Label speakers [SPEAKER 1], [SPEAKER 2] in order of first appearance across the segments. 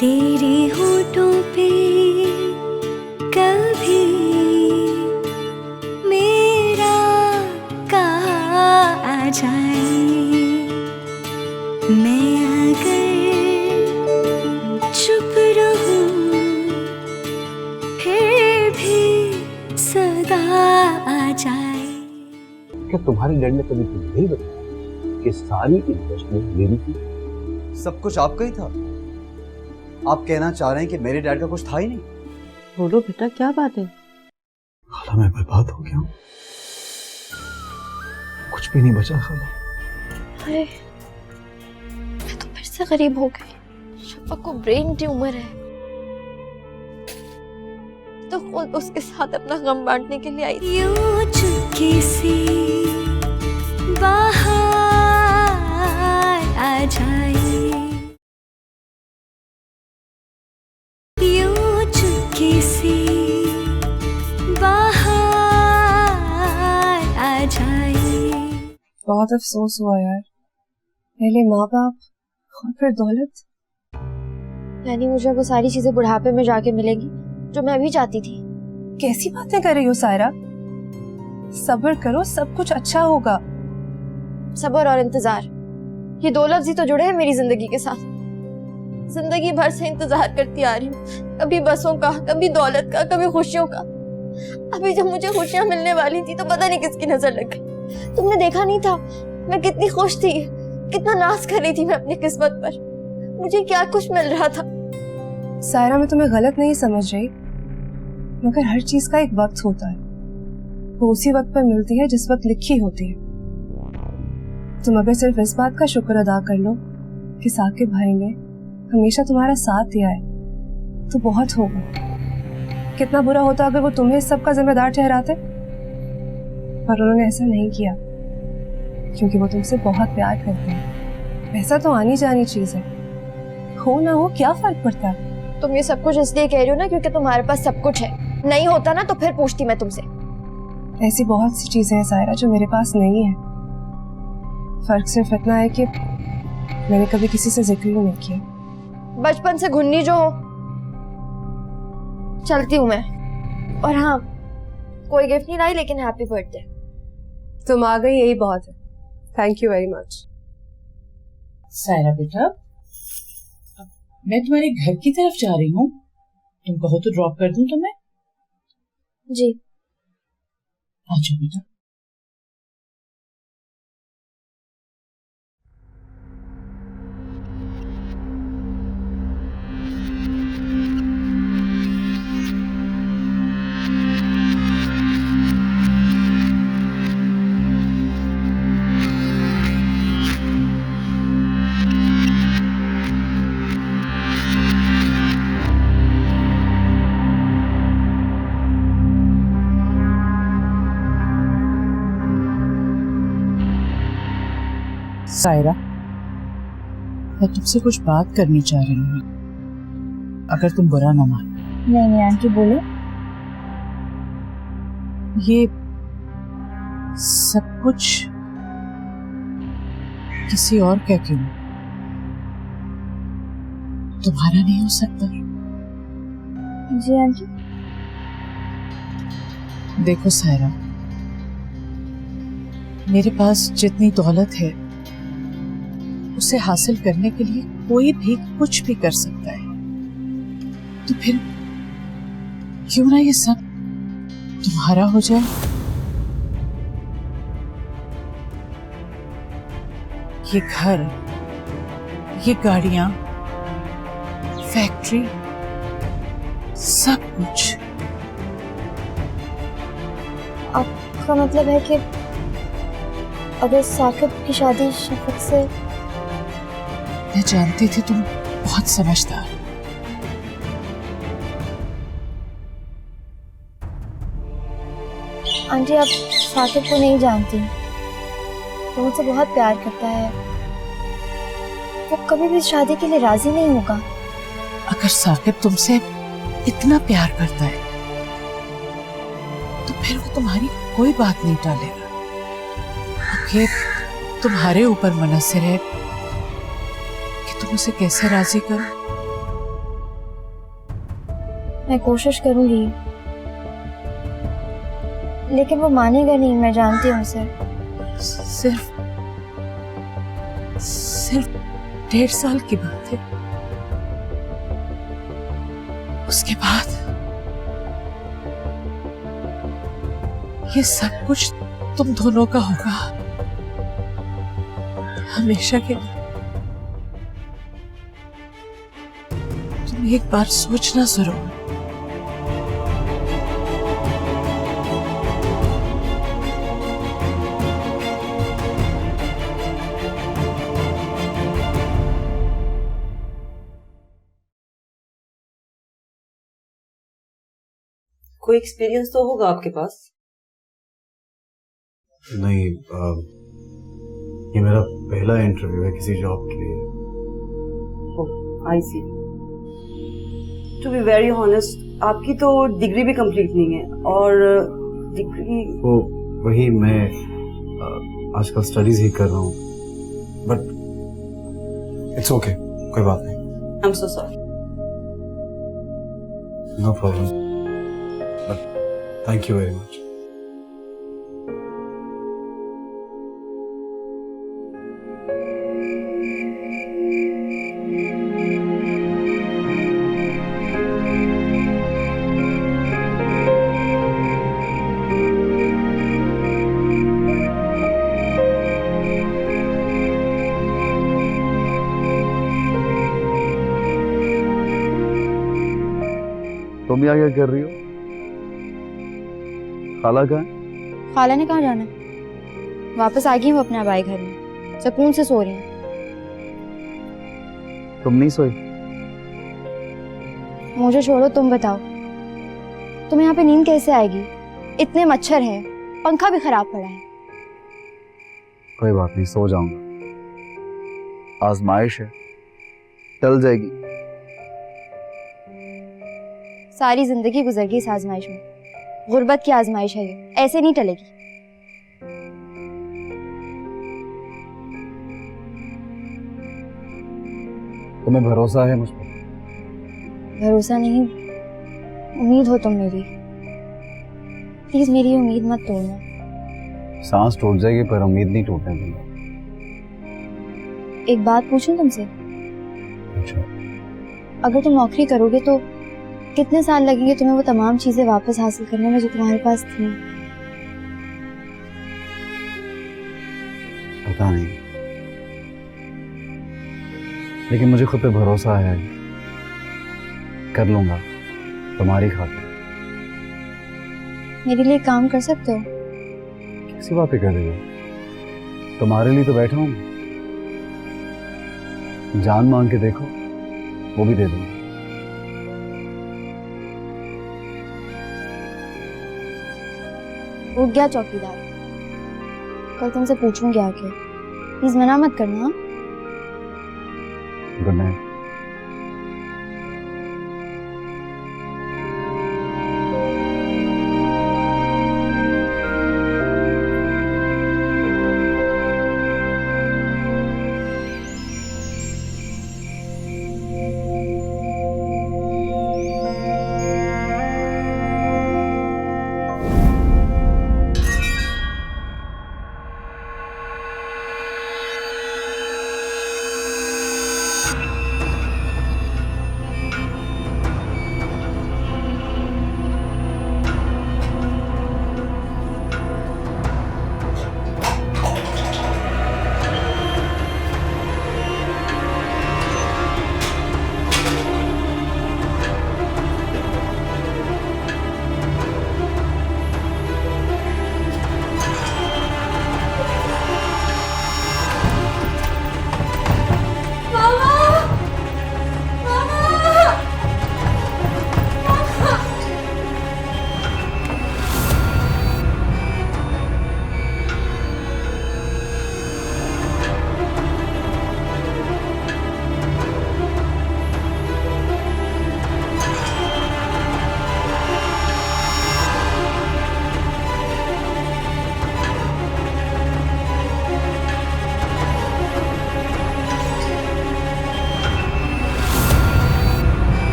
[SPEAKER 1] तेरे होठों पे कभी मेरा कहा आ जाए, मैं अगर चुप रहूं फिर भी सदा आ जाए।
[SPEAKER 2] क्या तुम्हारे डैड ने कभी तुम्हें नहीं बताया कि सारी इन्वेस्टमेंट मेरी थी?
[SPEAKER 3] सब कुछ आपका ही था। आप कहना चाह रहे हैं कि मेरे डैड का कुछ था ही नहीं?
[SPEAKER 4] बोलो बेटा, क्या बात है?
[SPEAKER 2] खाला मैं बर्बाद हो गया हूँ, कुछ भी नहीं बचा खाला।
[SPEAKER 5] अरे मैं तो फिर से गरीब हो गई। शफक को ब्रेन ट्यूमर है, तो खुद उसके साथ अपना गम बांटने के लिए आई।
[SPEAKER 1] यूं चुपके से बाहर आ जाए, यूं चुपके से बाहर आ जाए।
[SPEAKER 6] बहुत अफसोस हुआ यार, पहले माँ बाप और फिर दौलत।
[SPEAKER 5] यानी मुझे वो सारी चीजें बुढ़ापे में जाके मिलेगी जो मैं अभी चाहती थी।
[SPEAKER 6] कैसी बातें कर रही हो सायरा? सब्र करो, सब कुछ अच्छा होगा।
[SPEAKER 5] सब्र और इंतजार, ये दो लफ्ज ही तो जुड़े हैं मेरी जिंदगी के साथ। जिंदगी भर से इंतजार करती आ रही हूँ, कभी बसों का, कभी दौलत का, कभी खुशियों का। अभी जब मुझे खुशियां मिलने वाली थी तो पता नहीं किसकी नजर लग गई। तुमने देखा नहीं था मैं कितनी खुश थी, कितना नाज कर रही थी मैं अपनी किस्मत पर। मुझे क्या कुछ मिल रहा था।
[SPEAKER 6] सायरा, मैं तुम्हें गलत नहीं समझ रही, मगर हर चीज का एक वक्त होता है। वो उसी वक्त पर मिलती है जिस वक्त लिखी होती है। तुम अगर सिर्फ इस बात का शुक्र अदा कर लो कि साकिब भाई ने हमेशा तुम्हारा साथ दिया है तो बहुत होगा। कितना बुरा होता अगर वो तुम्हें इस सब का जिम्मेदार ठहराते, पर उन्होंने ऐसा नहीं किया क्योंकि वो तुमसे बहुत प्यार करते हैं। पैसा तो आनी जानी चीज है, हो ना हो क्या फर्क पड़ता है।
[SPEAKER 5] तुम ये सब कुछ इसलिए कह रही हो ना क्योंकि तुम्हारे पास सब कुछ है। नहीं होता ना तो फिर पूछती मैं तुमसे।
[SPEAKER 6] ऐसी बहुत सी चीजें हैं सायरा जो मेरे पास नहीं है। फर्क सिर्फ इतना है कि मैंने कभी किसी से जिक्र नहीं किया।
[SPEAKER 5] बचपन से घुन्नी जो हो। चलती हूँ मैं। और हाँ, कोई गिफ्ट नहीं लाई लेकिन हैप्पी बर्थडे।
[SPEAKER 6] तुम आ गई यही बहुत है। Thank you very much.
[SPEAKER 7] Saira बेटा, मैं तुम्हारे घर की तरफ जा रही हूँ, तुम कहो तो ड्रॉप कर दूं तुम्हें?
[SPEAKER 5] जी।
[SPEAKER 7] आ जाओ बेटा। सायरा, मैं तुमसे कुछ बात करनी चाह रही हूँ, अगर तुम बुरा ना मान।
[SPEAKER 5] नहीं आंटी, बोलो।
[SPEAKER 7] ये सब कुछ किसी और का क्यों? तुम्हारा नहीं हो सकता?
[SPEAKER 5] जी आंटी।
[SPEAKER 7] देखो सायरा, मेरे पास जितनी दौलत है उसे हासिल करने के लिए कोई भी कुछ भी कर सकता है, तो फिर क्यों ना ये सब तुम्हारा हो जाए? ये घर, ये गाड़ियां, फैक्ट्री, सब कुछ।
[SPEAKER 5] आपका मतलब है कि अगर साकिब की शादी शफक से?
[SPEAKER 7] मैं जानती थी तुम बहुत समझदार।
[SPEAKER 5] आंटी, आप साकिब को नहीं जानती। वो मुझसे बहुत प्यार करता है, वो कभी भी शादी के लिए राजी नहीं होगा।
[SPEAKER 7] अगर साकिब तुमसे इतना प्यार करता है तो फिर वो तुम्हारी कोई बात नहीं टालेगा। ये तुम्हारे ऊपर मुनहसर है कि तुम उसे कैसे राजी करो।
[SPEAKER 5] मैं कोशिश करूंगी, लेकिन वो मानेगा नहीं, मैं जानती हूँ उसे।
[SPEAKER 7] सिर्फ 1.5 साल की बात है, उसके बाद ये सब कुछ तुम दोनों का होगा, हमेशा के लिए। तुम एक बार सोचना जरूर।
[SPEAKER 4] कोई एक्सपीरियंस तो होगा आपके पास?
[SPEAKER 3] नहीं, ये मेरा पहला इंटरव्यू है किसी जॉब के लिए।
[SPEAKER 4] आई सी। टू बी वेरी ऑनेस्ट, आपकी तो डिग्री भी कंप्लीट नहीं है, और डिग्री
[SPEAKER 3] वो वही मैं आजकल स्टडीज ही कर रहा हूँ, बट इट्स ओके, कोई बात नहीं।
[SPEAKER 4] I am so sorry.
[SPEAKER 3] No problem, but thank you very much.
[SPEAKER 2] तुम यहाँ क्या कर रही हो? खाला कहाँ है?
[SPEAKER 5] खाला ने कहाँ जाना है? वापस आ गई वो अपने भाई घर में, सुकून से सो रही हूँ।
[SPEAKER 2] तुम नहीं सोई?
[SPEAKER 5] मुझे छोड़ो, तुम बताओ, तुम्हें यहाँ पे नींद कैसे आएगी? इतने मच्छर हैं, पंखा भी खराब पड़ा है।
[SPEAKER 2] कोई बात नहीं, सो जाऊंगा। आजमाइश है, टल जाएगी।
[SPEAKER 5] सारी जिंदगी गुजर गई इस आजमाइश में। गुर्बत की आजमाइश है ये, ऐसे नहीं टलेगी।
[SPEAKER 2] तुम्हें भरोसा है मुझ पर?
[SPEAKER 5] भरोसा नहीं, उम्मीद हो तुम मेरी। प्लीज मेरी उम्मीद मत तोड़ना।
[SPEAKER 2] सांस टूट जाएगी पर उम्मीद नहीं टूटने दूंगा।
[SPEAKER 5] एक बात पूछूं तुमसे?
[SPEAKER 2] अच्छा।
[SPEAKER 5] अगर तुम नौकरी करोगे तो कितने साल लगेंगे तुम्हें वो तमाम चीजें वापस हासिल करने में जो तुम्हारे पास थी?
[SPEAKER 2] पता नहीं, लेकिन मुझे खुद पे भरोसा है, कर लूंगा तुम्हारी खातिर।
[SPEAKER 5] मेरे लिए काम कर सकते हो?
[SPEAKER 2] कैसी बातें कर रही हो? तुम्हारे लिए तो बैठा हूं। जान मांग के देखो, वो भी दे दूंगा।
[SPEAKER 5] उठ गया चौकीदार, कल तुमसे पूछूंगी आके, प्लीज मना मत करना।
[SPEAKER 2] Good night.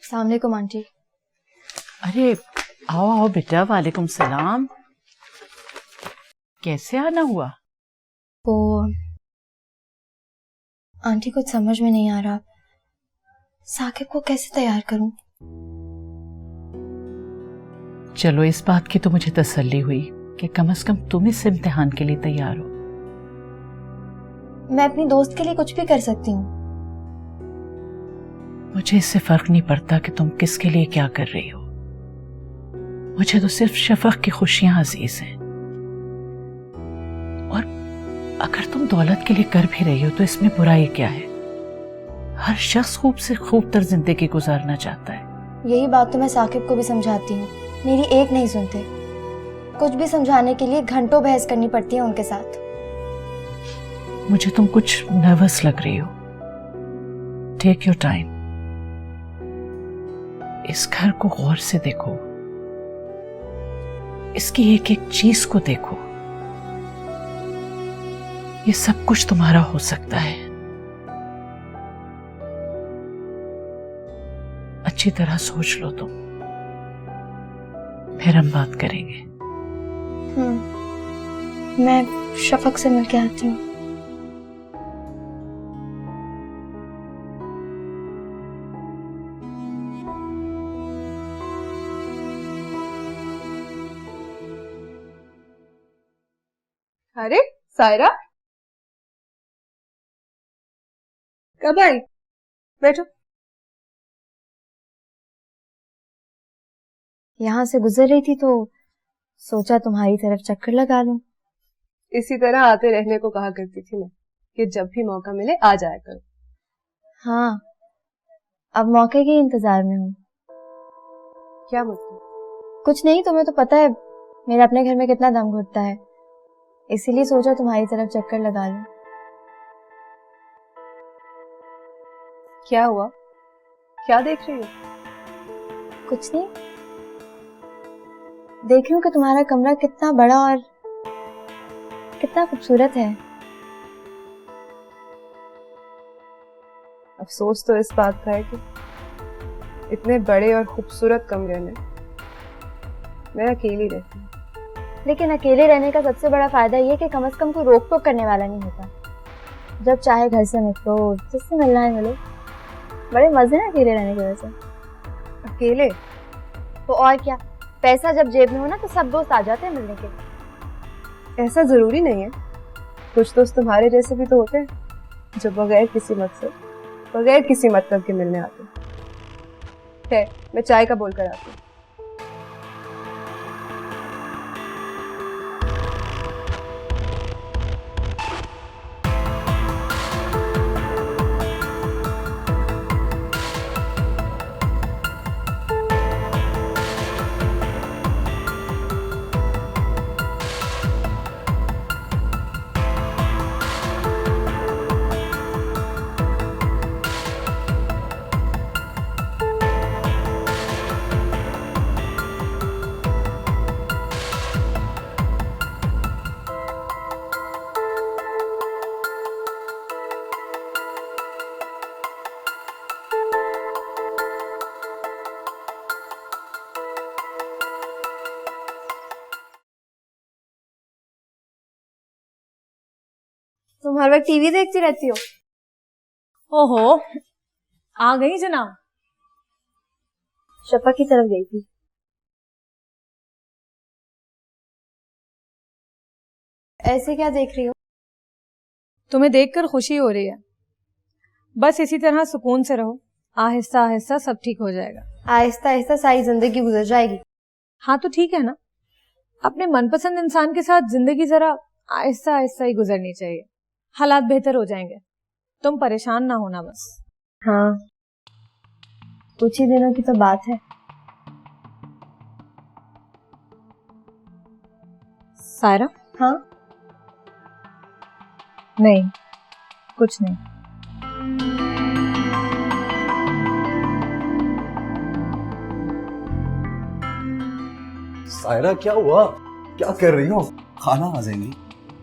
[SPEAKER 5] अस्सलाम वालेकुम आंटी।
[SPEAKER 7] अरे आओ आओ बेटा, वालेकुम सलाम। कैसे आना हुआ?
[SPEAKER 5] वो आंटी कुछ समझ में नहीं आ रहा, साकिब को कैसे तैयार करूं?
[SPEAKER 7] चलो इस बात की तो मुझे तसल्ली हुई कि कम से कम तुम इस इम्तिहान के लिए तैयार हो।
[SPEAKER 5] मैं अपनी दोस्त के लिए कुछ भी कर सकती हूँ।
[SPEAKER 7] मुझे इससे फर्क नहीं पड़ता कि तुम किसके लिए क्या कर रही हो। मुझे तो सिर्फ शफक की खुशियां अजीज हैं। और अगर तुम दौलत के लिए कर भी रही हो तो इसमें बुराई क्या है? हर शख्स खूब से खूब तर जिंदगी गुजारना चाहता है।
[SPEAKER 5] यही बात तो मैं साकिब को भी समझाती हूँ, मेरी एक नहीं सुनते। कुछ भी समझाने के लिए घंटों बहस करनी पड़ती है उनके साथ।
[SPEAKER 7] मुझे तुम कुछ नर्वस लग रही हो। Take your time. इस घर को गौर से देखो, इसकी एक एक चीज को देखो। ये सब कुछ तुम्हारा हो सकता है। अच्छी तरह सोच लो तुम, फिर हम बात करेंगे।
[SPEAKER 5] मैं शफक से मिलके आती हूँ।
[SPEAKER 6] अरे सायरा, कब आई? बैठो।
[SPEAKER 5] यहाँ से गुजर रही थी तो सोचा तुम्हारी तरफ चक्कर लगा लूं।
[SPEAKER 6] इसी तरह आते रहने को कहा करती थी मैं कि जब भी मौका मिले आ जाया करो।
[SPEAKER 5] हाँ, अब मौके के इंतजार में हूँ।
[SPEAKER 6] क्या मतलब?
[SPEAKER 5] कुछ नहीं, तुम्हें तो पता है मेरा अपने घर में कितना दम घुटता है, इसीलिए सोचा तुम्हारी तरफ चक्कर लगा लूं।
[SPEAKER 6] क्या हुआ? क्या देख रही हो?
[SPEAKER 5] कुछ नहीं, देख रही हूँ कि तुम्हारा कमरा कितना बड़ा और कितना खूबसूरत है।
[SPEAKER 6] अफसोस तो इस बात का है कि इतने बड़े और खूबसूरत कमरे में मैं अकेली रहती हूँ।
[SPEAKER 5] लेकिन अकेले रहने का सबसे बड़ा फायदा ये कि कम से कम कोई रोक टोक करने वाला नहीं होता। जब चाहे घर से निकलो, जिससे मिलना है मिलो। बड़े मजे हैं अकेले रहने की वजह से।
[SPEAKER 6] अकेले?
[SPEAKER 5] तो और क्या, पैसा जब जेब में हो ना तो सब दोस्त आ जाते हैं मिलने के।
[SPEAKER 6] ऐसा जरूरी नहीं है, कुछ दोस्त तुम्हारे जैसे भी तो होते हैं जो बगैर किसी मतलब के मिलने आते हैं। मैं चाय का बोल कर आती हूँ।
[SPEAKER 5] तुम हर वक्त टीवी देखती रहती हो?
[SPEAKER 8] ओहो, आ गई जनाब।
[SPEAKER 5] शफा की तरफ गई थी। ऐसे क्या देख रही हो?
[SPEAKER 8] तुम्हें देखकर खुशी हो रही है। बस इसी तरह सुकून से रहो, आहिस्ता आहिस्ता सब ठीक हो जाएगा।
[SPEAKER 5] आहिस्ता आहिस्ता सारी जिंदगी गुजर जाएगी।
[SPEAKER 8] हाँ तो ठीक है ना, अपने मनपसंद इंसान के साथ जिंदगी जरा आहिस्ता आहिस्ता ही गुजरनी चाहिए। हालात बेहतर हो जाएंगे, तुम परेशान ना होना बस।
[SPEAKER 5] हाँ, कुछ ही दिनों की तो बात है।
[SPEAKER 8] सायरा?
[SPEAKER 5] हाँ?
[SPEAKER 8] नहीं, कुछ नहीं।
[SPEAKER 3] सायरा क्या हुआ? क्या कर रही हो? खाना आ जाएंगी?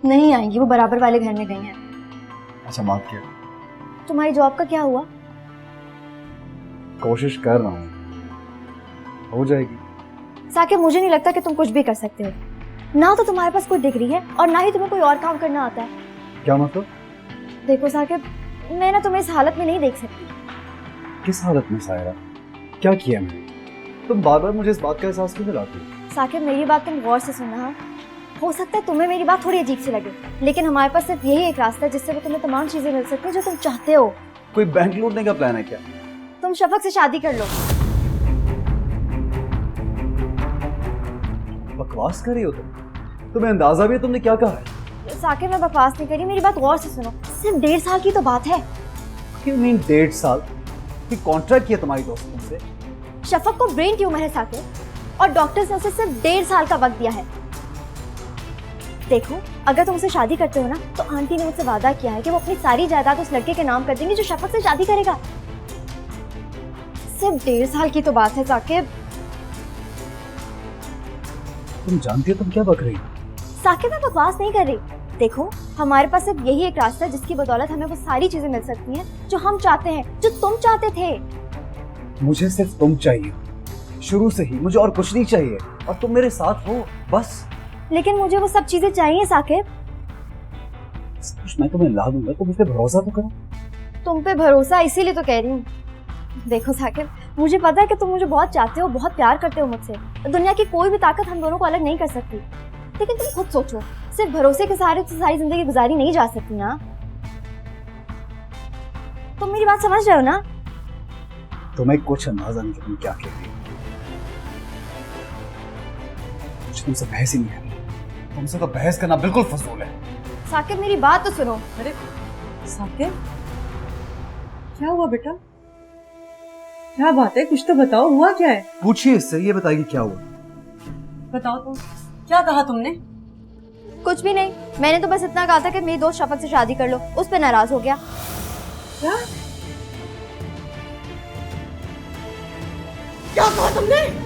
[SPEAKER 5] नहीं आएंगी, वो बराबर वाले घर में गई हैं।
[SPEAKER 3] अच्छा, माफ किया।
[SPEAKER 5] तुम्हारी जॉब का क्या हुआ?
[SPEAKER 3] कोशिश कर रहा हूँ, हो जाएगी।
[SPEAKER 5] साकिब, मुझे नहीं लगता कि तुम कुछ भी कर सकते हो। ना तो तुम्हारे पास कोई डिग्री है और ना ही तुम्हें कोई और काम करना आता है।
[SPEAKER 3] क्या मतलब?
[SPEAKER 5] देखो साकिब, मैं ना तुम्हें इस हालत में नहीं देख सकती।
[SPEAKER 3] किस हालत में सायरा? क्या किया मैंने? तुम बार बार मुझे इस बात का एहसास क्यों दिलाती हो?
[SPEAKER 5] साकिब, मेरी बात तुम गौर से सुनना। हो सकता है तुम्हें मेरी बात थोड़ी अजीब सी लगे, लेकिन हमारे पास सिर्फ यही एक रास्ता है जिससे वो तुम्हें तमाम चीजें मिल सकती है जो तुम चाहते हो।
[SPEAKER 3] कोई बैंक लूटने का प्लान है क्या?
[SPEAKER 5] तुम शफक से शादी कर लो।
[SPEAKER 3] बकवास कर रही हो तुम? तुम्हें अंदाजा भी है तुमने क्या कहा है?
[SPEAKER 5] साकिब, मैं बकवास नहीं करी, मेरी बात गौर से सुनो। सिर्फ 1.5 साल की तो बात है।
[SPEAKER 3] क्यों मीन 1.5 साल? कोई कॉन्ट्रैक्ट किया तुम्हारी दोस्त तुमसे?
[SPEAKER 5] शफक को ब्रेन ट्यूमर है साकिब, और डॉक्टर्स ने उसे सिर्फ 1.5 साल का वक्त दिया है। देखो, अगर तुम उसे शादी करते हो ना, तो आंटी ने मुझसे वादा किया है कि वो अपनी सारी जायदाद उस लड़के के नाम कर देंगे जो शफक से शादी करेगा। सिर्फ 1.5 साल की तो बात है साकिब।
[SPEAKER 3] तुम जानती हो तुम क्या बक रही हो?
[SPEAKER 5] साकिब, मैं बकवास नहीं कर रही। देखो, हमारे पास सिर्फ यही एक रास्ता है जिसकी बदौलत हमें वो सारी चीजें मिल सकती हैं जो हम चाहते हैं, जो तुम चाहते थे।
[SPEAKER 3] मुझे सिर्फ तुम चाहिए, शुरू से ही। मुझे और कुछ नहीं चाहिए, और तुम मेरे साथ हो बस।
[SPEAKER 5] लेकिन मुझे वो सब चीजें चाहिए साकिब।
[SPEAKER 3] सब कुछ मैं तुम्हें ला दूंगा, तुम मुझ पे भरोसा तो करो।
[SPEAKER 5] तुम पे भरोसा इसीलिए तो कह रही हूँ। देखो साकिब, मुझे पता है कि तुम मुझे बहुत चाहते हो, बहुत प्यार करते हो मुझसे। दुनिया की कोई भी ताकत हम दोनों को अलग नहीं कर सकती। लेकिन तुम खुद सोचो, सिर्फ भरोसे के सहारे से सारी जिंदगी गुजारी नहीं जा सकती ना। तुम मेरी बात समझ रहे हो ना?
[SPEAKER 3] तुम्हें कुछ अंदाजा नहीं कि तुम क्या कह रही हो। मुझे तुमसे बहस ही नहीं करनी। तुमसे तो बहस करना बिल्कुल फजूल है।
[SPEAKER 5] साकिब, मेरी बात तो सुनो।
[SPEAKER 4] अरे साकिब, क्या हुआ बेटा? क्या बात है, कुछ तो बताओ, हुआ क्या है?
[SPEAKER 3] पूछिए इससे, ये बताइए क्या हुआ।
[SPEAKER 4] बताओ तो, क्या कहा तुमने?
[SPEAKER 5] कुछ भी नहीं, मैंने तो बस इतना कहा था कि मेरी दोस्त शफक से शादी कर लो। उस पर नाराज हो गया।
[SPEAKER 4] क्या क्या कहा तुमने?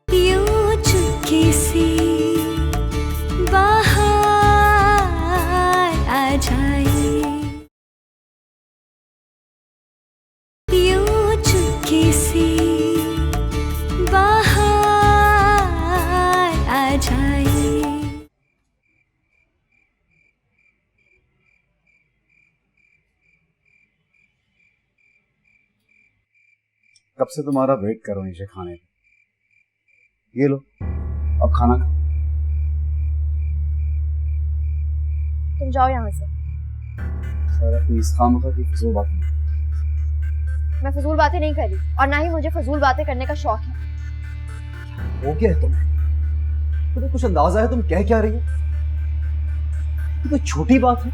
[SPEAKER 1] यूं चुपके से बाहर आ जाए, यूं चुपके से बाहर आ जाए।
[SPEAKER 3] कब से तुम्हारा वेट कर रहा हूं नीचे खाने का। ये लो, अब खाना खा।
[SPEAKER 5] तुम जाओ यहाँ से।
[SPEAKER 3] सारा प्लीज, खामखा की फजूल बात नहीं।
[SPEAKER 5] मैं फजूल बातें नहीं कर रही, और ना ही मुझे फजूल बातें करने का शौक है।
[SPEAKER 3] वो क्या है तुम्हें? तुम्हें कुछ अंदाजा है तुम कह क्या रही हो? ये कोई छोटी बात है?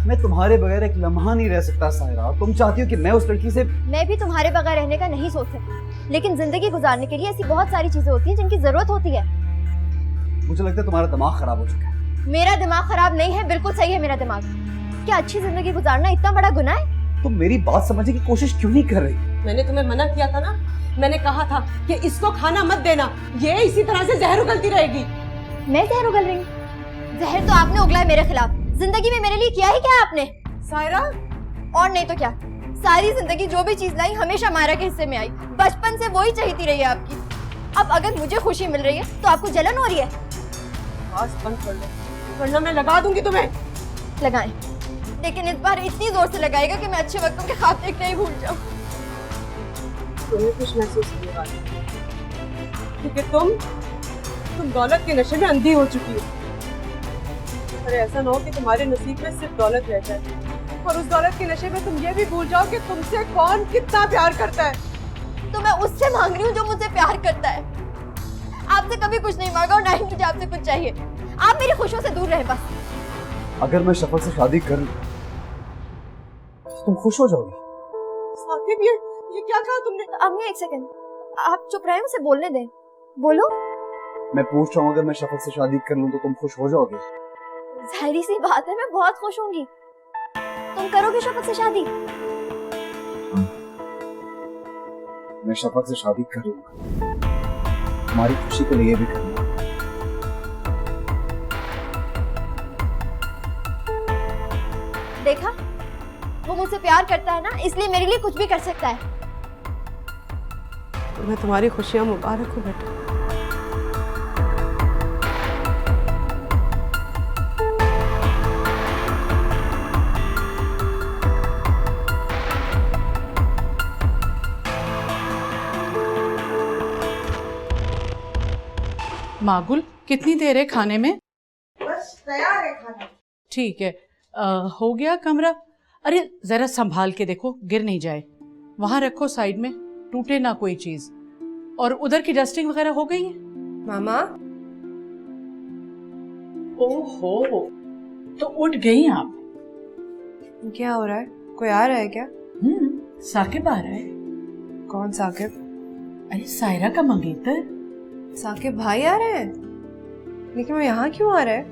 [SPEAKER 3] मैं तुम्हारे बगैर एक लम्हा नहीं रह सकता सायरा। तुम चाहती हो कि मैं उस लड़की से।
[SPEAKER 5] मैं भी तुम्हारे बगैर रहने का नहीं सोच सकती, लेकिन जिंदगी गुजारने के लिए ऐसी बहुत सारी चीजें होती हैं जिनकी जरूरत होती है।
[SPEAKER 3] मुझे लगता है तुम्हारा दिमाग खराब हो चुका है।
[SPEAKER 5] मेरा दिमाग खराब नहीं है, बिल्कुल सही है मेरा दिमाग। क्या अच्छी जिंदगी गुजारना इतना बड़ा गुनाह है?
[SPEAKER 3] तुम मेरी बात समझने की कोशिश क्यों नहीं कर रही?
[SPEAKER 4] मैंने तुम्हें मना किया था ना, मैंने कहा था कि इसको खाना मत देना, ये इसी तरह से जहर उगलती रहेगी।
[SPEAKER 5] मैं जहर उगल रही हूँ? जहर तो आपने उगला है मेरे खिलाफ। जिंदगी में मेरे लिए किया ही क्या आपने?
[SPEAKER 4] सायरा,
[SPEAKER 5] और नहीं तो क्या, सारी जिंदगी जो भी चीज लाई हमेशा मायरा के हिस्से में आई। बचपन से वही चाहती रही है आपकी। अब अगर मुझे खुशी मिल रही है तो आपको जलन हो रही है।
[SPEAKER 4] आवाज बंद कर लो, वरना मैं लगा दूंगी तुम्हें।
[SPEAKER 5] लगाएं, लेकिन इस बार इतनी जोर से लगाएगा कि मैं अच्छे वक्तों के ख्वाब देखना ही भूल जाऊं।
[SPEAKER 4] तुम्हें कुछ महसूस होने वाला है, क्योंकि तुम दौलत के नशे में अंधी हो चुकी हो। पर ऐसा ना हो कि तुम्हारे नसीब में सिर्फ दौलत रह जाए, और उस दौलत के नशे में तुम ये भी भूल जाओ कि तुमसे कौन कितना प्यार करता है।
[SPEAKER 5] तो मैं उससे मांग रही हूँ जो मुझसे प्यार करता है। आपसे कभी कुछ नहीं मांगा और ना ही मुझे आपसे कुछ चाहिए। आप मेरी खुशियों से दूर रहे बस।
[SPEAKER 3] अगर मैं शफक से शादी कर लूं, तुम खुश हो जाओगी?
[SPEAKER 4] साकिब, ये क्या कहा तुमने?
[SPEAKER 5] अम्मी एक सेकंड, आप चुप रहे, उसे बोलने दें। बोलो।
[SPEAKER 3] मैं पूछ रहा हूँ, अगर मैं शफक से शादी कर लूं तो तुम खुश हो जाओगे?
[SPEAKER 5] जाहिर सी बात है, मैं बहुत खुश होंगी। तुम करोगे शफक से शादी?
[SPEAKER 3] मैं शफक से शादी करूंगा, हमारी खुशी के लिए भी करूंगा।
[SPEAKER 5] देखा, वो मुझसे प्यार करता है ना, इसलिए मेरे लिए कुछ भी कर सकता है।
[SPEAKER 4] तुम्हें तुम्हारी खुशियां मुबारक हो बेटा।
[SPEAKER 7] मागुल, कितनी देर है खाने में?
[SPEAKER 4] बस तैयार है खाना।
[SPEAKER 7] ठीक है। हो गया कमरा? अरे जरा संभाल के देखो, गिर नहीं जाए। वहां रखो साइड में, टूटे ना कोई चीज। और उधर की डस्टिंग वगैरह हो गई है?
[SPEAKER 6] मामा,
[SPEAKER 7] ओहो, तो उठ गई आप?
[SPEAKER 6] क्या हो रहा है? कोई आ रहा है क्या?
[SPEAKER 7] साकिब आ रहा है।
[SPEAKER 6] कौन साकिब?
[SPEAKER 7] अरे सायरा का मंगेतर।
[SPEAKER 6] साकिब भाई आ रहे हैं? लेकिन वो यहाँ क्यों आ रहा है?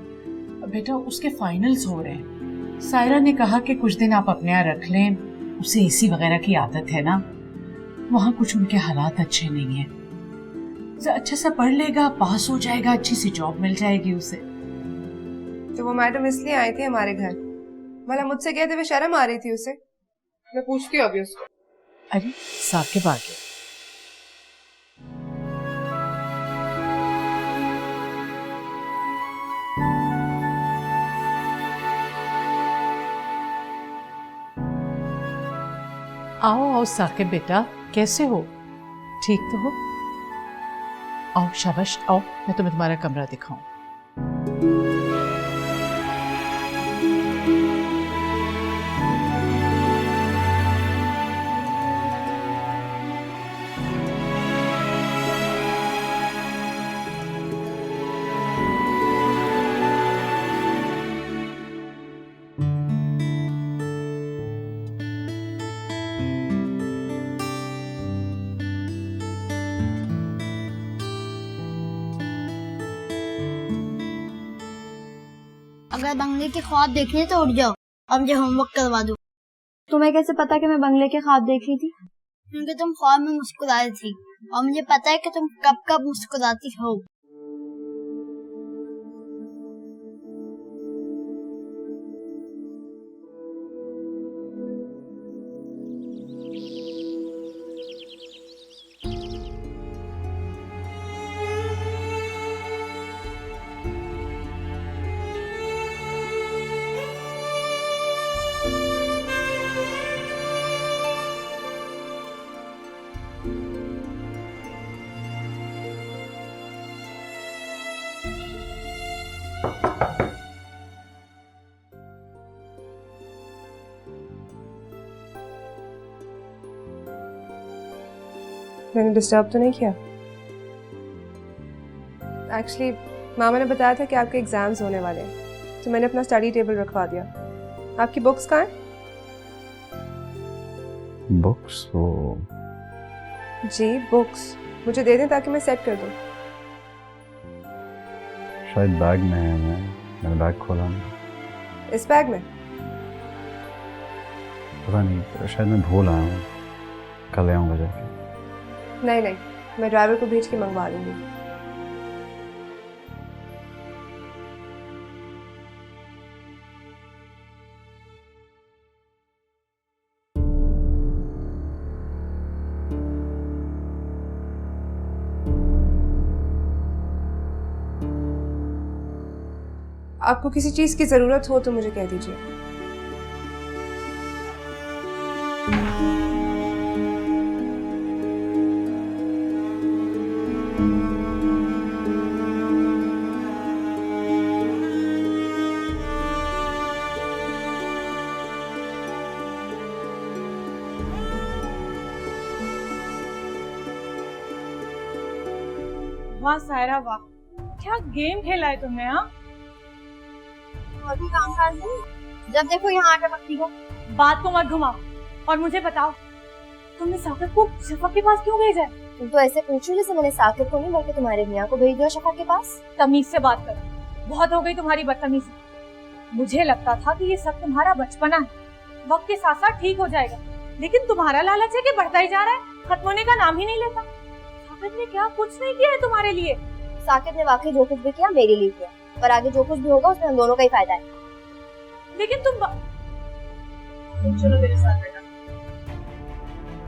[SPEAKER 7] बेटा उसके फाइनल्स हो रहे हैं। सायरा ने कहा कि कुछ दिन आप अपने यहाँ रख लें, उसे एसी वगैरह की आदत है ना, वहाँ कुछ उनके हालात अच्छे नहीं है। अच्छा सा पढ़ लेगा, पास हो जाएगा, अच्छी सी जॉब मिल जाएगी उसे।
[SPEAKER 6] तो वो मैडम इसलिए आई थी हमारे घर? भला मुझसे कहते हुए शर्म आ रही थी उसे? मैं पूछती हूँ अभी उसको।
[SPEAKER 7] अरे साकिब आ गया। आओ आओ साकिब बेटा, कैसे हो? ठीक तो हो? आओ शाबाश, आओ मैं तुम्हें तुम्हारा कमरा दिखाऊं।
[SPEAKER 9] अगर बंगले के ख्वाब देखने तो उठ जाओ, अब मुझे होमवर्क करवा दो।
[SPEAKER 5] तुम्हें कैसे पता कि मैं बंगले के ख्वाब देख रही थी?
[SPEAKER 9] क्योंकि तुम ख्वाब में मुस्कुराई थी और मुझे पता है कि तुम कब कब मुस्कुराती हो।
[SPEAKER 6] मैंने डिस्टर्ब तो नहीं किया? एक्चुअली मामा ने बताया था कि आपके एग्जाम्स होने वाले हैं, तो मैंने अपना स्टडी टेबल रखवा दिया। आपकी बुक्स कहाँ हैं?
[SPEAKER 3] बुक्स? वो
[SPEAKER 6] जी बुक्स मुझे दे दें ताकि मैं सेट कर दूं।
[SPEAKER 3] शायद बैग में है, मैंने बैग खोला नहीं।
[SPEAKER 6] इस बैग में?
[SPEAKER 3] पता नहीं, शायद मैं भूल आया हूँ, कल ले आऊँगा जाके।
[SPEAKER 6] नहीं नहीं, मैं ड्राइवर को भेज के मंगवा लूंगी। आपको किसी चीज की जरूरत हो तो मुझे कह दीजिए।
[SPEAKER 8] वाह सायरा वाह, क्या गेम खेला है तुमने। हाँ,
[SPEAKER 5] और भी काम काज नहीं, जब देखो यहाँ आकर पकड़ी हो।
[SPEAKER 8] बात को मत घुमाओ और मुझे बताओ, तुमने साकिब को शफक के पास क्यों भेजा है?
[SPEAKER 5] तुम तो ऐसे पूछो जैसे मैंने साकिब को नहीं बल्कि तुम्हारे मियाँ को भेज दिया शफक के पास।
[SPEAKER 8] तमीज से बात करो, बहुत हो गई तुम्हारी बदतमीजी। मुझे लगता था कि ये सब तुम्हारा बचपना है, वक्त के साथ साथ ठीक हो जाएगा, लेकिन तुम्हारा लालच है कि बढ़ता ही जा रहा है, खत्म होने का नाम ही नहीं लेता। साकिब ने क्या कुछ नहीं किया है तुम्हारे लिए।
[SPEAKER 5] साकिब ने वाकई जो कुछ भी किया मेरे लिए किया, पर आगे जो कुछ भी होगा उसमें हम दोनों का ही फायदा है।
[SPEAKER 8] लेकिन
[SPEAKER 4] तुम चलो मेरे साथ बेटा,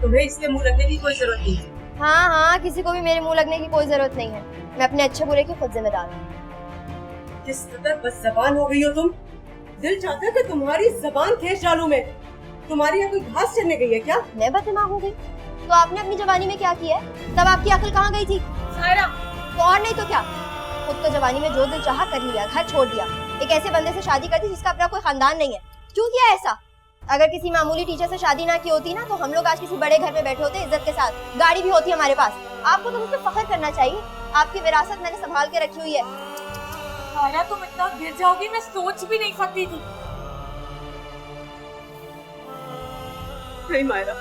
[SPEAKER 4] तुम्हें इसके मुंह लगने की कोई जरूरत नहीं है।
[SPEAKER 5] हाँ हाँ, किसी को भी मेरे मुंह लगने की कोई जरूरत नहीं है। मैं अपने अच्छे बुरे की खुद जिम्मेदार हूँ।
[SPEAKER 4] किस कदर बदज़बान हो गई हो तुम। दिल चाहता है कि तुम्हारी जबान खींच डालूं मैं। तुम्हारी यहाँ कोई घास चढ़ने गई है क्या?
[SPEAKER 5] मैं बददिमाग हो गई? तो आपने अपनी जवानी में क्या किया है? तब आपकी अकल कहाँ गई थी?
[SPEAKER 8] सायरा,
[SPEAKER 5] तो और नहीं तो क्या, खुद तो जवानी में जो दिल चाहा कर लिया, घर छोड़ दिया, एक ऐसे बंदे से शादी कर दी जिसका अपना कोई खानदान नहीं है। क्यों किया ऐसा? अगर किसी मामूली टीचर से शादी ना की होती ना, तो हम लोग आज किसी बड़े घर में बैठे होते, इज्जत के साथ, गाड़ी भी होती हमारे पास। आपको तो मुझ पर फख्र करना चाहिए, आपकी विरासत मैंने संभाल के रखी हुई है।
[SPEAKER 8] सायरा, तुम इतना गिर जाओगी मैं सोच भी नहीं सकती थी।
[SPEAKER 4] नहीं मायरा,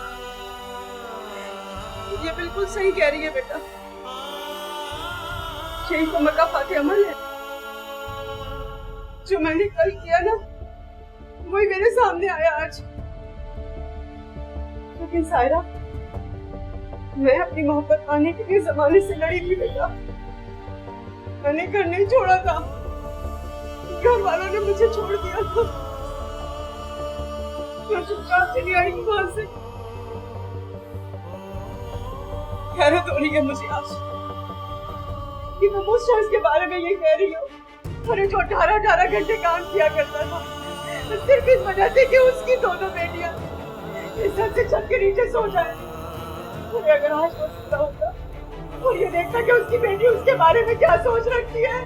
[SPEAKER 4] ये बिल्कुल सही कह रही है बेटा। यही तो मक्का फाते अमल है। जो मैंने कल किया ना, वही मेरे सामने आया आज। लेकिन सायरा, मैं अपनी मोहब्बत पाने के लिए जमाने से लड़ी थी बेटा। मैंने घर नहीं छोड़ा था, घर वालों ने मुझे छोड़ दिया था। मैं चुपचाप चली आई वहां से। हैरत हो रही है मुझे आज कि मैं उस शख्स के बारे में ये कह रही हूँ, अरे जो 18 घंटे काम किया करता था, सिर्फ इस वजह से कि उसकी दोनों बेटियां इज्जत से छत के नीचे सो जाए। अरे अगर आज वो जिंदा होता और ये देखता कि उसकी बेटी उसके बारे में क्या सोच रखती है,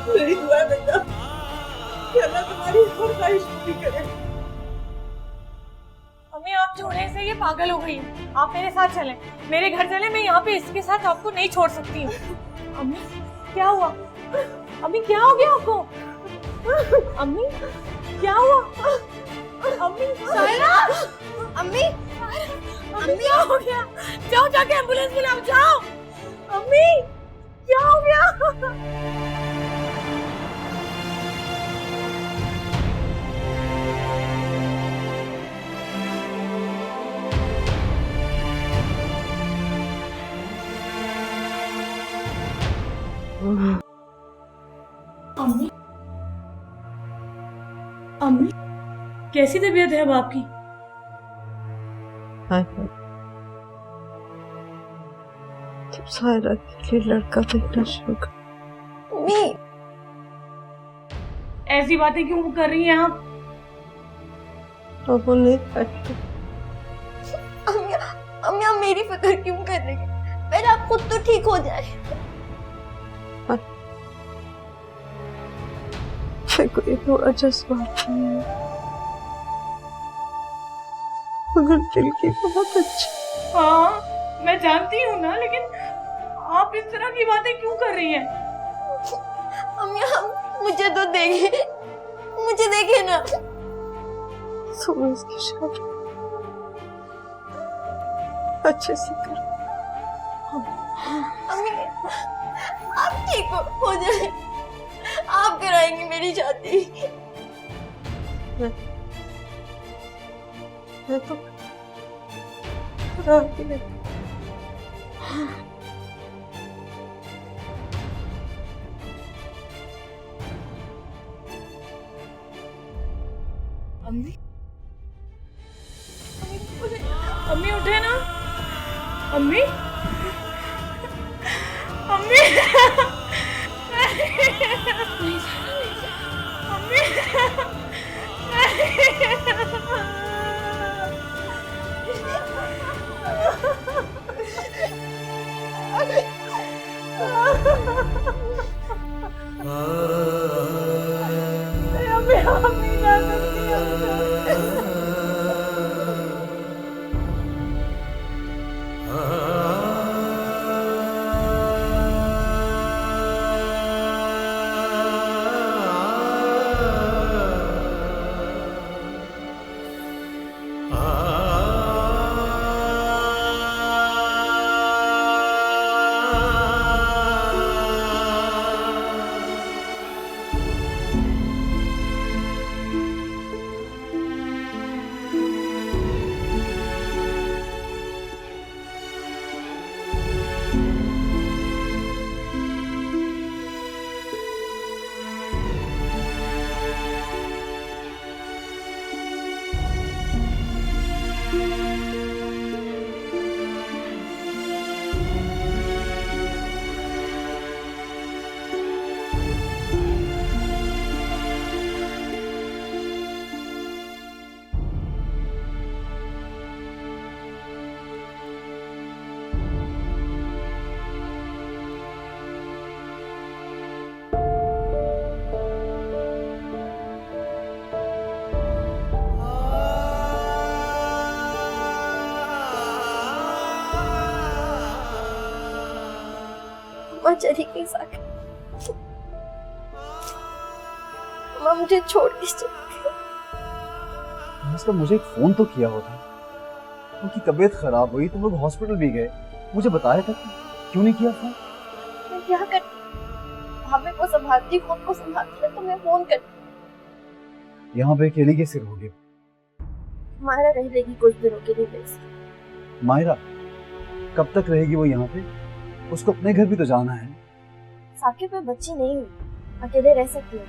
[SPEAKER 4] तो मेरी दुआ है बेटा कि अल्लाह तुम्हारी हर ख्वाहिश पूरी करे।
[SPEAKER 8] अम्मी, आप छोड़ने से ये पागल हो गई है। आप मेरे साथ चलें, मेरे घर चलें। मैं यहाँ पे इसके साथ आपको नहीं छोड़ सकती हूँ। अम्मी, क्या हुआ? अम्मी, क्या हो गया आपको? अम्मी, क्या हुआ? अम्मी, सायरा,
[SPEAKER 5] अम्मी,
[SPEAKER 8] अम्मी, क्या हो गया? जाओ, जाके एम्बुलेंस बुलाओ, जाओ। अम्मी, क्या हो गया? अम्मी, अम्मी, कैसी तबीयत है अब आपकी?
[SPEAKER 4] जब सायरा के लिए लड़का देखना शुरू कर।
[SPEAKER 5] अम्मी,
[SPEAKER 8] ऐसी बातें क्यों कर रही हैं आप?
[SPEAKER 4] अब वो नहीं करती।
[SPEAKER 5] अम्मी, अम्मी, आप मेरी फिक्र क्यों कर रही हैं? पहले आप खुद तो ठीक हो जाए।
[SPEAKER 4] कोई थोड़ा जज्बात नहीं है, मगर दिल की बहुत अच्छी।
[SPEAKER 8] हाँ, मैं जानती हूँ ना, लेकिन आप इस तरह की बातें क्यों कर रही हैं?
[SPEAKER 5] अम्मी, आप मुझे तो देखिए, मुझे देखिए ना।
[SPEAKER 4] सुनो, इसकी शादी अच्छे से कर।
[SPEAKER 5] अम्मी, आप ठीक हो जाए, आप कराएंगी मेरी शादी।
[SPEAKER 4] मैं तो कराती नहीं।
[SPEAKER 8] अम्मी, अम्मी उठे ना। अम्मी, अम्मी,
[SPEAKER 5] अम्मा चली गई साकिब। अम्मा मुझे छोड़ के चली गई।
[SPEAKER 3] उसका मुझे एक फोन तो किया होता। उनकी तबीयत खराब हुई, तुम लोग हॉस्पिटल भी गए, मुझे बताया था। क्यों नहीं किया फोन?
[SPEAKER 5] मैं क्या करती, भाभी को संभालती, खुद को संभालती, तुम्हें फोन करती।
[SPEAKER 3] यहाँ पे अकेली कैसे रहोगे?
[SPEAKER 5] मायरा रह लेगी कुछ दिनों के लिए मेरे साथ।
[SPEAKER 3] मायरा कब तक रहेगी वो यहाँ पे? उसको अपने घर भी तो जाना है।
[SPEAKER 5] साकिब मैं बच्ची नहीं हूँ, अकेले रह सकती हूँ।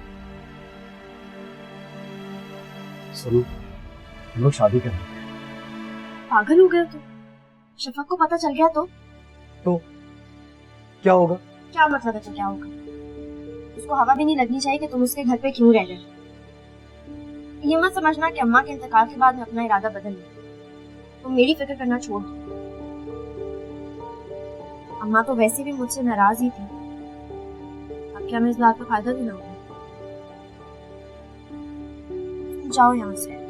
[SPEAKER 3] सुनो, हम लोग शादी करेंगे।
[SPEAKER 5] पागल हो गए तुम? शफक को पता चल गया तो
[SPEAKER 3] क्या होगा?
[SPEAKER 5] क्या मतलब है तो क्या होगा? उसको हवा भी नहीं लगनी चाहिए कि तुम उसके घर पे क्यों रह रहे हो। ये मत समझना कि अम्मा के इंतकाल के बाद मैं अपना इरादा बदल लूं। तुम मेरी फिक्र करना छोड़ दो। अम्मा तो वैसे भी मुझसे नाराज ही थी, अब क्या मैं इस बात का फायदा भी ना होगा। जाओ यहाँ से।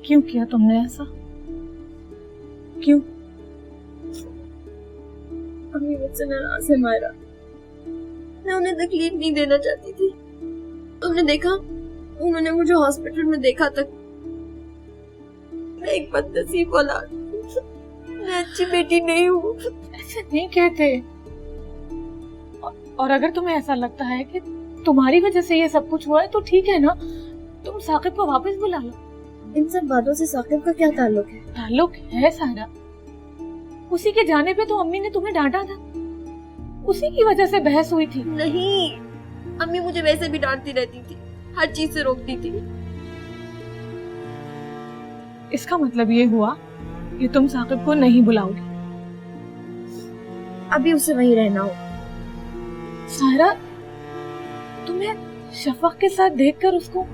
[SPEAKER 8] क्यों किया तुमने ऐसा? क्यों?
[SPEAKER 5] अम्मी मुझसे नाराज है मायरा। मैं उन्हें तकलीफ नहीं देना चाहती थी। तुमने देखा, उन्होंने मुझे हॉस्पिटल में देखा तक। मैं एक बदनसीब औलाद, मैं अच्छी बेटी नहीं हूँ।
[SPEAKER 8] ऐसे नहीं कहते। और अगर तुम्हें ऐसा लगता है कि तुम्हारी वजह से ये सब कुछ हुआ है तो ठीक है ना, तुम साकिब को वापस बुला लो।
[SPEAKER 5] इन सब बातों से साकिब का क्या ताल्लुक है?
[SPEAKER 8] ताल्लुक है सारा। उसी के जाने पे तो अम्मी ने तुम्हें डांटा था, उसी की वजह से बहस हुई थी।
[SPEAKER 5] नहीं, अम्मी मुझे वैसे भी डांटती रहती थी, हर चीज से रोकती थी।
[SPEAKER 8] इसका मतलब ये हुआ कि तुम साकिब को नहीं बुलाओगी।
[SPEAKER 5] अभी उसे वहीं रहना होगा।
[SPEAKER 8] सारा, तुम्हें शफक के साथ देखकर उसको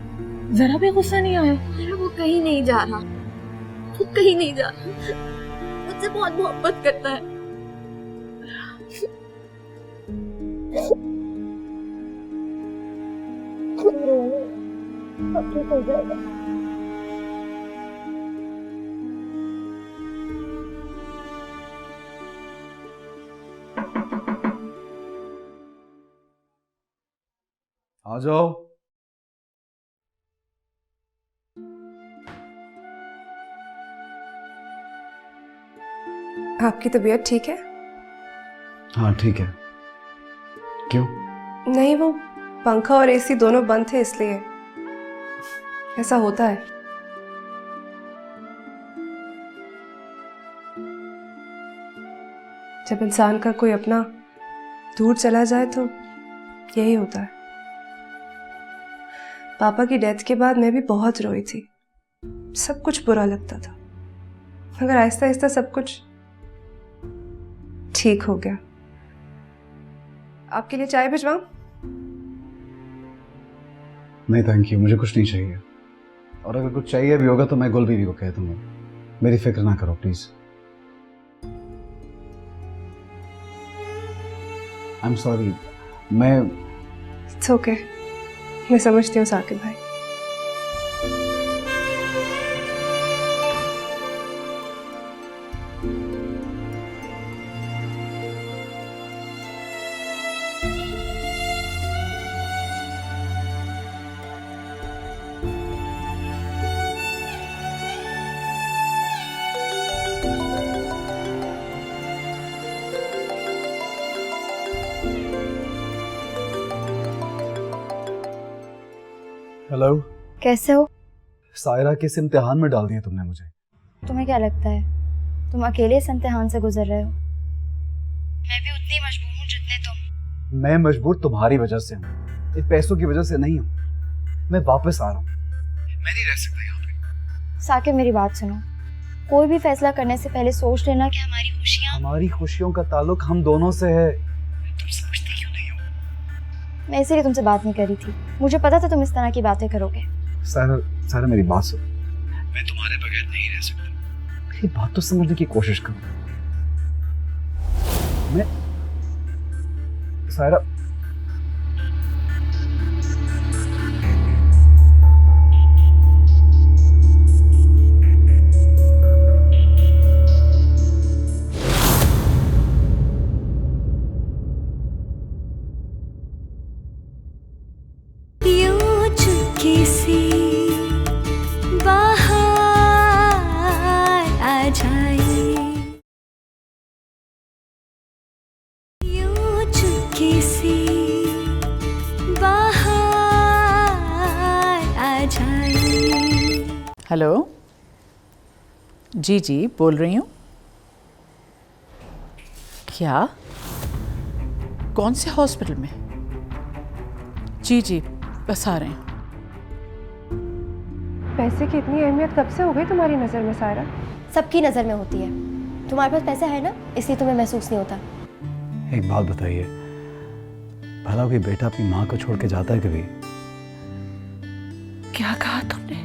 [SPEAKER 8] जरा भी गुस्सा नहीं आया?
[SPEAKER 5] वो कहीं नहीं जा रहा, वो कहीं नहीं जा रहा, मुझसे बहुत मोहब्बत करता है। सब ठीक हो जाएगा।
[SPEAKER 3] आ जाओ।
[SPEAKER 6] आपकी तबीयत ठीक है?
[SPEAKER 3] हाँ ठीक है। क्यों?
[SPEAKER 6] नहीं, वो पंखा और एसी दोनों बंद थे इसलिए ऐसा होता है। जब इंसान का कोई अपना दूर चला जाए तो यही होता है। पापा की डेथ के बाद मैं भी बहुत रोई थी, सब कुछ बुरा लगता था, मगर आहिस्ता आहिस्ता सब कुछ ठीक हो गया। आपके लिए चाय भिजवाऊं?
[SPEAKER 3] नहीं थैंक यू, मुझे कुछ नहीं चाहिए। और अगर कुछ चाहिए भी होगा तो मैं गुल बीवी को कह दूंगा। मेरी फिक्र ना करो प्लीज। I am sorry. मैं
[SPEAKER 6] इट्स ओके, मैं समझती हूँ साकिब भाई।
[SPEAKER 3] हेलो,
[SPEAKER 5] कैसे हो?
[SPEAKER 3] सायरा किस इम्तिहान में डाल दिया तुमने मुझे?
[SPEAKER 5] तुम्हें क्या लगता है तुम अकेले इस इम्तिहान से गुजर रहे हो? मैं भी उतनी मजबूर हूँ जितने तुम।
[SPEAKER 3] मैं मजबूर तुम्हारी वजह से हूँ, इन पैसों की वजह से नहीं हूँ। मैं वापस आ रहा हूँ, मैं नहीं रह सकता यहाँ पे।
[SPEAKER 5] साकिब मेरी बात सुनो, कोई भी फैसला करने से पहले सोच लेना कि
[SPEAKER 3] हमारी खुशियों का ताल्लुक हम दोनों से है। तुम समझती क्यों नहीं हो?
[SPEAKER 5] मैं इसीलिए तुमसे बात नहीं करी थी, मुझे पता था तुम इस तरह की बातें करोगे।
[SPEAKER 3] सारा मेरी बात सुन, मैं तुम्हारे बगैर नहीं रह सकता। मेरी बात तो समझने की कोशिश करो। मैं सायरा,
[SPEAKER 1] यूं चुपके से बाहर आ जाए, यूं चुपके से बाहर आ जाए।
[SPEAKER 7] हेलो जी जी बोल रही हूँ। क्या? कौन से हॉस्पिटल में? जी जी बस आ रहे हैं।
[SPEAKER 6] पैसे की इतनी अहमियत कब से हो गई तुम्हारी नजर में सायरा?
[SPEAKER 5] सबकी नज़र में होती है, तुम्हारे पास पैसा है ना इसलिए तुम्हें महसूस नहीं होता।
[SPEAKER 3] एक बात बताइए, भला कोई बेटा अपनी माँ को छोड़ के जाता है कभी?
[SPEAKER 7] क्या कहा तुमने?